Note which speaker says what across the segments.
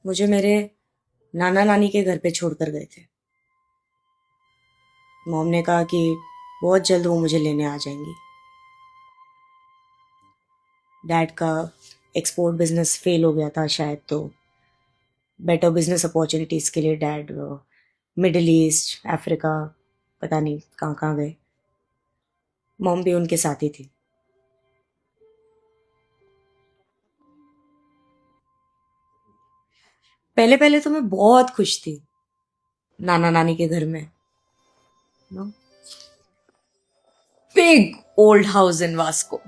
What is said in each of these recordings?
Speaker 1: मुझे मेरे नाना नानी के घर पे छोड़कर गए थे। मॉम ने कहा कि बहुत जल्द वो मुझे लेने आ जाएंगी। डैड का एक्सपोर्ट बिजनेस फेल हो गया था शायद, तो बेटर बिजनेस अपॉर्चुनिटीज़ के लिए डैड मिडिल ईस्ट, अफ्रीका, पता नहीं कहाँ कहाँ गए। मॉम भी उनके साथ ही थी। पहले पहले तो मैं बहुत खुश थी नाना नानी के घर में। No, big old house in Vasco.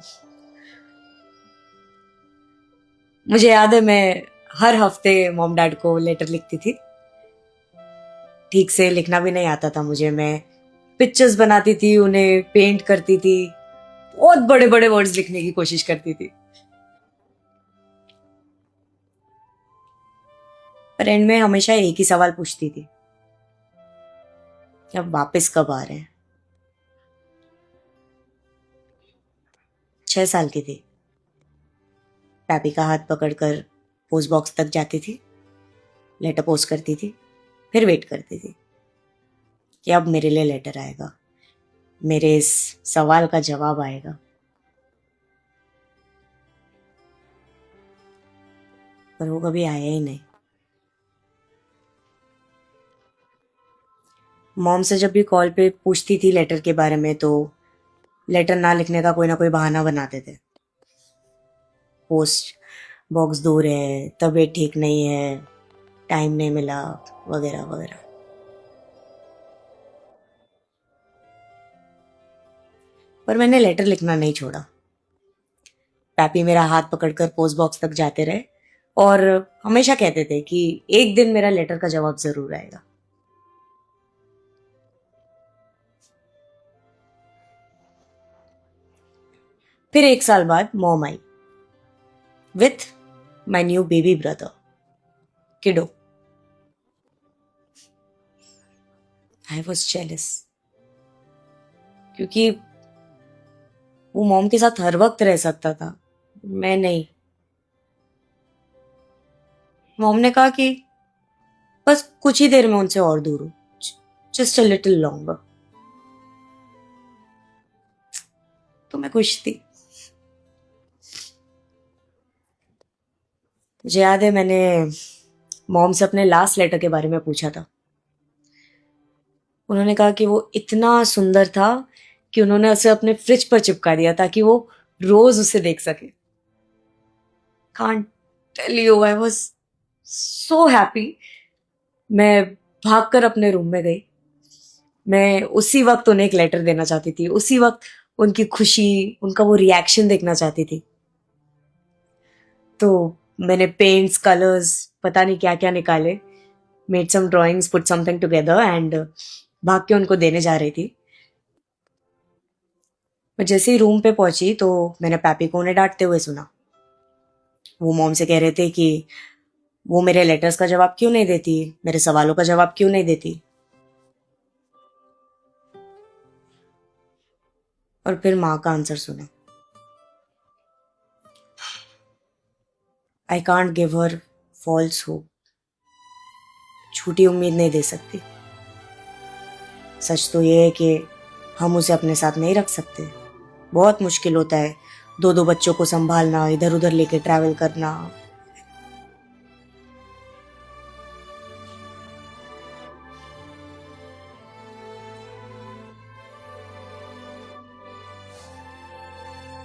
Speaker 1: मुझे याद है मैं हर हफ्ते मॉम डैड को लेटर लिखती थी। ठीक से लिखना भी नहीं आता था मुझे। मैं पिक्चर्स बनाती थी, उन्हें पेंट करती थी, बहुत बड़े बड़े वर्ड्स लिखने की कोशिश करती थी। पर एंड में हमेशा एक ही सवाल पूछती थी कि अब वापस कब आ रहे हैं। 6 साल की थी। पैपी का हाथ पकड़कर पोस्ट बॉक्स तक जाती थी, लेटर पोस्ट करती थी, फिर वेट करती थी कि अब मेरे लिए लेटर आएगा, मेरे इस सवाल का जवाब आएगा। पर वो कभी आया ही नहीं। मॉम से जब भी कॉल पे पूछती थी लेटर के बारे में, तो लेटर ना लिखने का कोई ना कोई बहाना बनाते थे। पोस्ट बॉक्स दूर है, तबीयत ठीक नहीं है, टाइम नहीं मिला, वगैरह वगैरह। पर मैंने लेटर लिखना नहीं छोड़ा। पैपी मेरा हाथ पकड़कर पोस्ट बॉक्स तक जाते रहे और हमेशा कहते थे कि एक दिन मेरा लेटर का जवाब जरूर आएगा। फिर 1 साल बाद मॉम आई with my new baby brother kiddo. I was jealous, क्योंकि वो मॉम के साथ हर वक्त रह सकता था, मैं नहीं। मॉम ने कहा कि बस कुछ ही देर में उनसे और दूर हूं, जस्ट अ लिटिल लॉन्गर। तो मैं खुश थी। मुझे याद है मैंने मॉम से अपने लास्ट लेटर के बारे में पूछा था। उन्होंने कहा कि वो इतना सुंदर था कि उन्होंने उसे अपने फ्रिज पर चिपका दिया ताकि वो रोज उसे देख सके। Can't tell you, I was so happy. मैं भागकर अपने रूम में गई। मैं उसी वक्त उन्हें एक लेटर देना चाहती थी, उसी वक्त उनकी खुशी, उनका वो रिएक्शन देखना चाहती थी। तो मैंने पेंट्स, कलर्स, पता नहीं क्या क्या निकाले, made some drawings, put something together and भाग के उनको देने जा रही थी। मैं जैसे ही रूम पे पहुंची तो मैंने पैपी को उन्हें डांटते हुए सुना। वो मॉम से कह रहे थे कि वो मेरे लेटर्स का जवाब क्यों नहीं देती, मेरे सवालों का जवाब क्यों नहीं देती। और फिर माँ का आंसर सुना, I can't give her false hope. झूठी उम्मीद नहीं दे सकती। सच तो ये है कि हम उसे अपने साथ नहीं रख सकते। बहुत मुश्किल होता है दो दो बच्चों को संभालना, इधर उधर लेके ट्रैवल करना।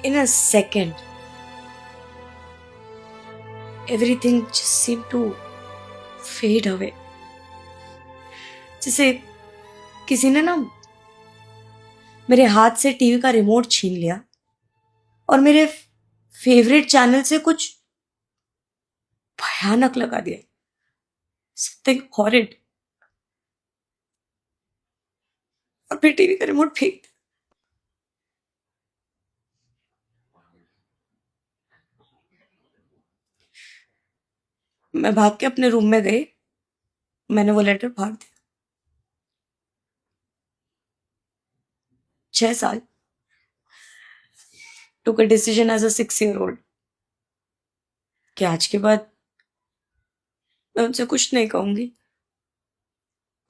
Speaker 1: In a second everything just seem to fade away. जैसे किसी ने ना मेरे हाथ से टीवी का रिमोट छीन लिया और मेरे फेवरेट चैनल से कुछ भयानक लगा दिया। Something horrid. और फिर टीवी का रिमोट फेंक दिया। मैं भाग के अपने रूम में गई। मैंने वो लेटर फाड़ दिया। 6 साल। Took a decision as a 6 year old कि आज के बाद मैं उनसे कुछ नहीं कहूंगी,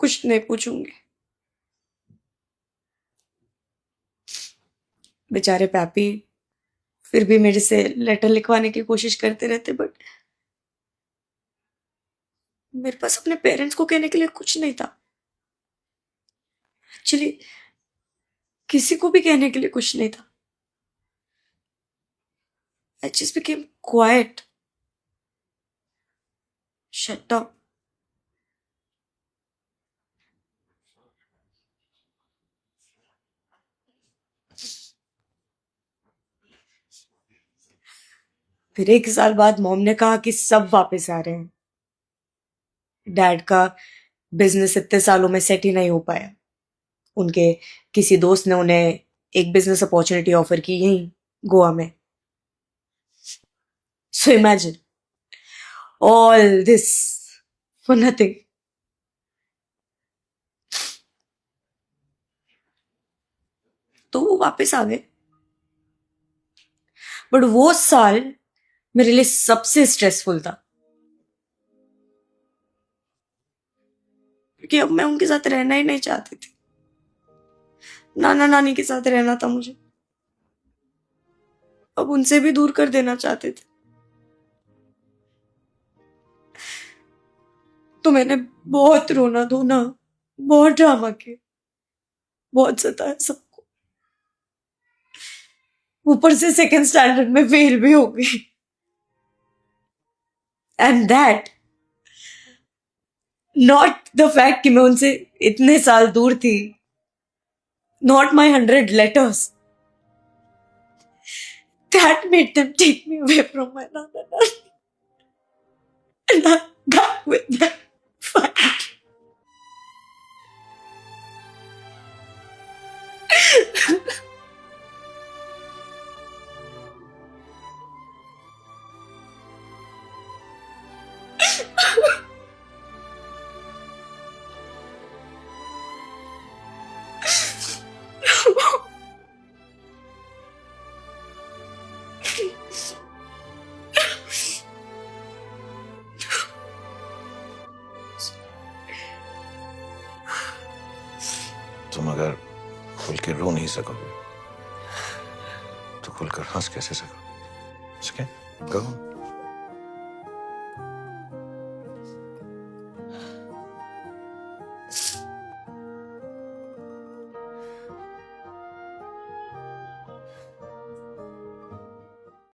Speaker 1: कुछ नहीं पूछूंगी। बेचारे पैपी फिर भी मेरे से लेटर लिखवाने की कोशिश करते रहते, बट मेरे पास अपने पेरेंट्स को कहने के लिए कुछ नहीं था। एक्चुअली किसी को भी कहने के लिए कुछ नहीं था। I just became quiet, shut down. फिर 1 साल बाद मॉम ने कहा कि सब वापस आ रहे हैं। डैड का बिजनेस इतने सालों में सेट ही नहीं हो पाया। उनके किसी दोस्त ने उन्हें एक बिजनेस अपॉर्चुनिटी ऑफर की यहीं गोवा में। So imagine all this for nothing. तो वो वापस आ गए, बट वो साल मेरे लिए सबसे स्ट्रेसफुल था, क्योंकि अब मैं उनके साथ रहना ही नहीं चाहती थी। नाना नानी के साथ रहना था मुझे, अब उनसे भी दूर कर देना चाहते थे। तो मैंने बहुत रोना धोना, बहुत ड्रामा किया, बहुत सताया सबको। ऊपर से सेकंड स्टैंडर्ड में फेल भी हो गई। And that not the fact कि मैं उनसे इतने साल दूर थी, not my 100 letters that made them take me away from my nana and I'm back with them. Fine.
Speaker 2: तुम अगर खुल के रो नहीं सकोगे तो खुलकर हंस कैसे सकोगे? कहो।